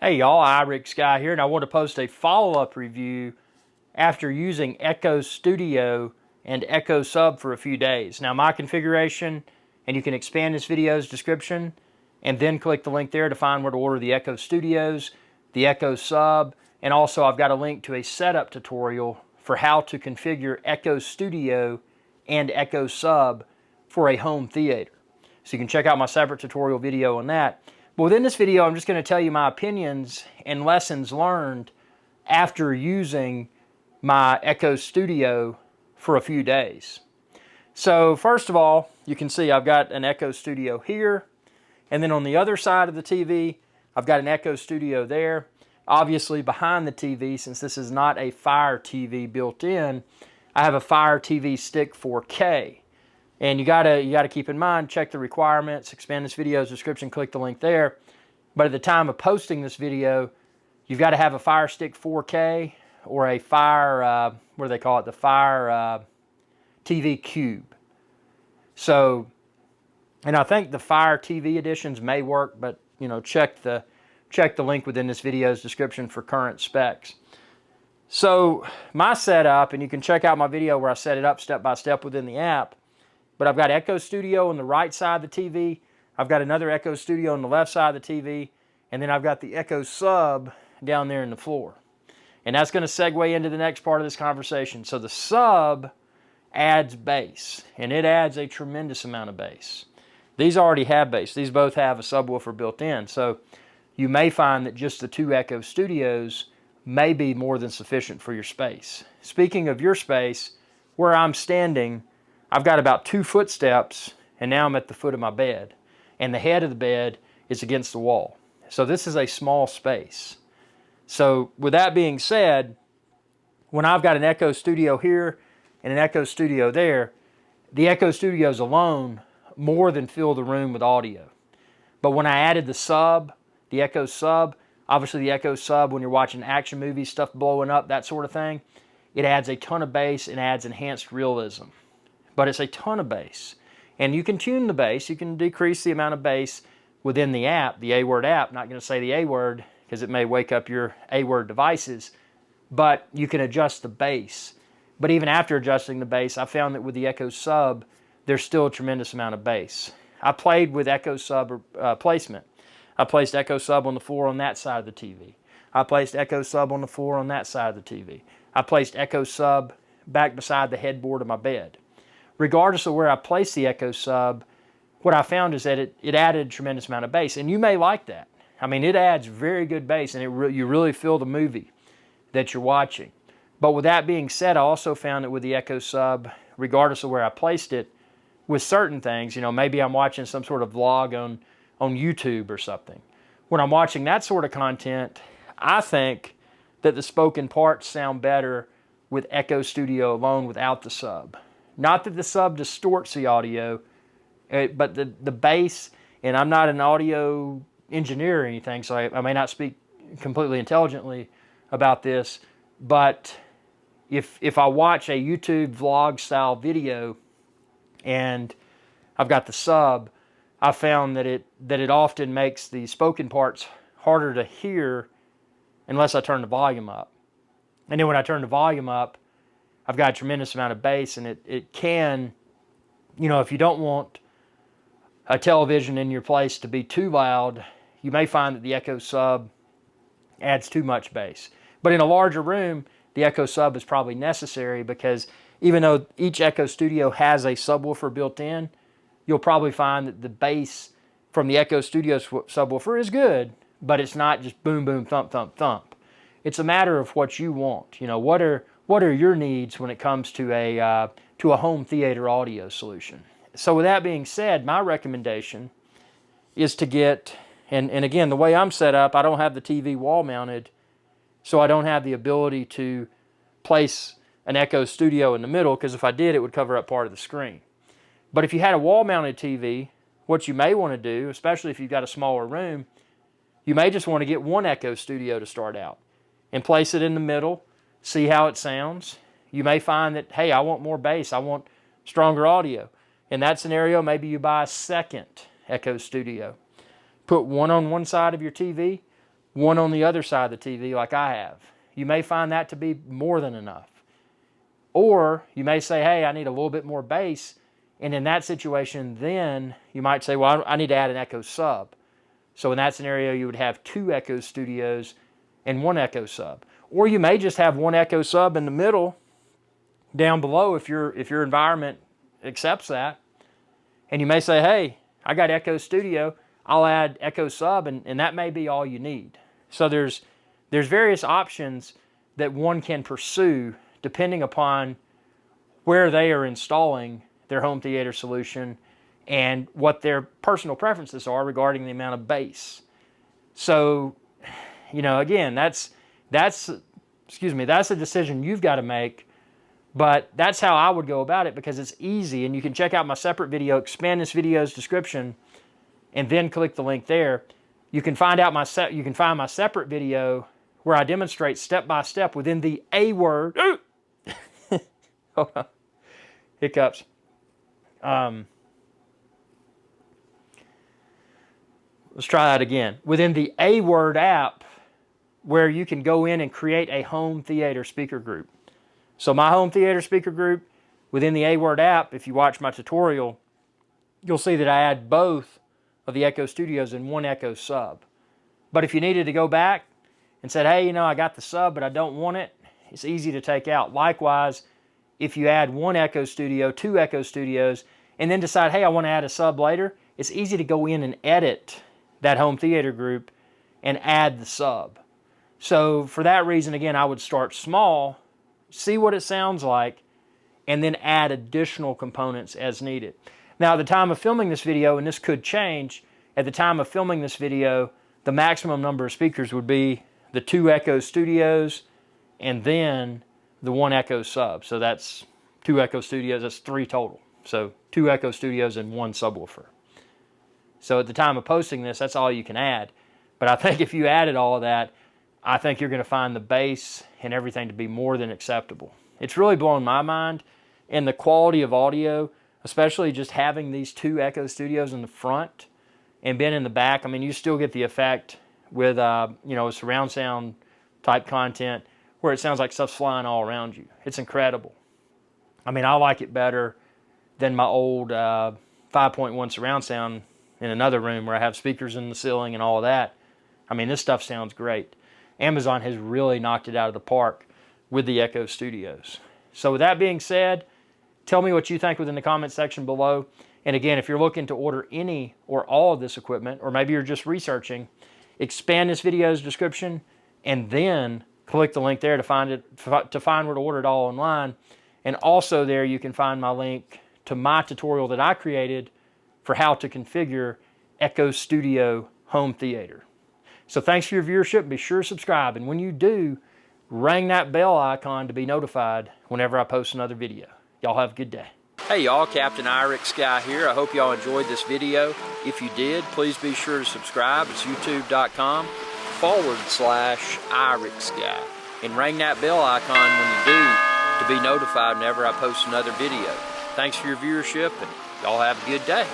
Hey y'all, iRick Sky here, and I want to post a follow-up review after using Echo Studio and Echo Sub for a few days. Now my configuration, and you can expand this video's description and then click the link there to find where to order the Echo Studios, the Echo Sub, and also I've got a link to a setup tutorial for how to configure Echo Studio and Echo Sub for a home theater. So you can check out my separate tutorial video on that. But within this video, I'm just going to tell you my opinions and lessons learned after using my Echo Studio for a few days. So first of all, you can see I've got an Echo Studio here, and then on the other side of the TV, I've got an Echo Studio there. Obviously behind the TV, since this is not a Fire TV built in, I have a Fire TV Stick 4K. And you gotta keep in mind, check the requirements, expand this video's description, click the link there. But at the time of posting this video, you've got to have a Fire Stick 4K or a Fire, what do they call it? The Fire TV Cube. So, and I think the Fire TV editions may work, but you know, check the link within this video's description for current specs. So my setup, and you can check out my video where I set it up step by step within the app. But I've got Echo Studio on the right side of the TV. I've got another Echo Studio on the left side of the TV. And then I've got the Echo Sub down there in the floor. And that's going to segue into the next part of this conversation. So the Sub adds bass. And it adds a tremendous amount of bass. These already have bass. These both have a subwoofer built in. So you may find that just the two Echo Studios may be more than sufficient for your space. Speaking of your space, where I'm standing, I've got about 2 footsteps, and now I'm at the foot of my bed. And the head of the bed is against the wall. So this is a small space. So with that being said, when I've got an Echo Studio here and an Echo Studio there, the Echo Studios alone more than fill the room with audio. But when I added the Sub, the Echo Sub, obviously the Echo Sub, when you're watching action movies, stuff blowing up, that sort of thing, it adds a ton of bass and adds enhanced realism. But it's a ton of bass. And you can tune the bass. You can decrease the amount of bass within the app, the A-word app. Not going to say the A-word because it may wake up your A-word devices. But you can adjust the bass. But even after adjusting the bass, I found that with the Echo Sub, there's still a tremendous amount of bass. I played with Echo Sub placement. I placed Echo Sub on the floor on that side of the TV. I placed Echo Sub on the floor on that side of the TV. I placed Echo Sub back beside the headboard of my bed. Regardless of where I place the Echo Sub, what I found is that it added a tremendous amount of bass. And you may like that. I mean, it adds very good bass, and you really feel the movie that you're watching. But with that being said, I also found that with the Echo Sub, regardless of where I placed it, with certain things, you know, maybe I'm watching some sort of vlog on YouTube or something. When I'm watching that sort of content, I think that the spoken parts sound better with Echo Studio alone without the Sub. Not that the Sub distorts the audio, but the bass, and I'm not an audio engineer or anything, so I may not speak completely intelligently about this, but if I watch a YouTube vlog style video and I've got the Sub, I found that it often makes the spoken parts harder to hear unless I turn the volume up. And then when I turn the volume up, I've got a tremendous amount of bass, and it can, you know, if you don't want a television in your place to be too loud, you may find that the Echo Sub adds too much bass. But in a larger room, the Echo Sub is probably necessary because even though each Echo Studio has a subwoofer built in, you'll probably find that the bass from the Echo Studio subwoofer is good, but it's not just boom, boom, thump, thump, thump. It's a matter of what you want. You know, what are your needs when it comes to a home theater audio solution? So with that being said, my recommendation is to get, and again, the way I'm set up, I don't have the TV wall mounted, so I don't have the ability to place an Echo Studio in the middle, because if I did, it would cover up part of the screen. But if you had a wall mounted TV, what you may want to do, especially if you've got a smaller room, you may just want to get one Echo Studio to start out and place it in the middle. See how it sounds. You may find that, hey, I want more bass. I want stronger audio. In that scenario, maybe you buy a second Echo Studio. Put one on one side of your TV, one on the other side of the TV like I have. You may find that to be more than enough. Or you may say, hey, I need a little bit more bass. And in that situation, then you might say, well, I need to add an Echo sub. So in that scenario, you would have 2 Echo Studios and 1 Echo sub. Or you may just have 1 Echo sub in the middle down below if your environment accepts that. And you may say, hey, I got Echo Studio, I'll add Echo sub, and that may be all you need. So there's various options that one can pursue depending upon where they are installing their home theater solution and what their personal preferences are regarding the amount of bass. So, you know, again, that's a decision you've got to make, but that's how I would go about it because it's easy, and you can check out my separate video, expand this video's description, and then click the link there. You can find my separate video where I demonstrate step by step within the A word. Hold on. Hiccups. Let's try that again. Within the A Word app, where you can go in and create a home theater speaker group. So my home theater speaker group, within the A Word app, if you watch my tutorial, you'll see that I add both of the Echo Studios in 1 Echo sub. But if you needed to go back and said, hey, you know, I got the sub, but I don't want it, it's easy to take out. Likewise, if you add 1 Echo Studio, 2 Echo Studios, and then decide, hey, I want to add a sub later, it's easy to go in and edit that home theater group and add the sub. So for that reason, again, I would start small, see what it sounds like, and then add additional components as needed. Now, at the time of filming this video, and this could change, at the time of filming this video, the maximum number of speakers would be the 2 Echo Studios and then the 1 Echo sub. So that's 2 Echo Studios, that's 3 total. So 2 Echo Studios and 1 subwoofer. So at the time of posting this, that's all you can add. But I think if you added all of that, I think you're going to find the bass and everything to be more than acceptable. It's really blown my mind, and the quality of audio, especially just having these 2 Echo Studios in the front and being in the back. I mean, you still get the effect with you know, surround sound type content where it sounds like stuff's flying all around you. It's incredible. I mean, I like it better than my old 5.1 surround sound in another room where I have speakers in the ceiling and all of that. I mean, this stuff sounds great. Amazon has really knocked it out of the park with the Echo Studios. So with that being said, tell me what you think within the comment section below. And again, if you're looking to order any or all of this equipment, or maybe you're just researching, expand this video's description and then click the link there to find where to order it all online. And also there you can find my link to my tutorial that I created for how to configure Echo Studio home theater. So thanks for your viewership. Be sure to subscribe. And when you do, ring that bell icon to be notified whenever I post another video. Y'all have a good day. Hey y'all, Captain Irix Guy here. I hope y'all enjoyed this video. If you did, please be sure to subscribe. It's youtube.com/Irix Guy. And ring that bell icon when you do to be notified whenever I post another video. Thanks for your viewership, and y'all have a good day.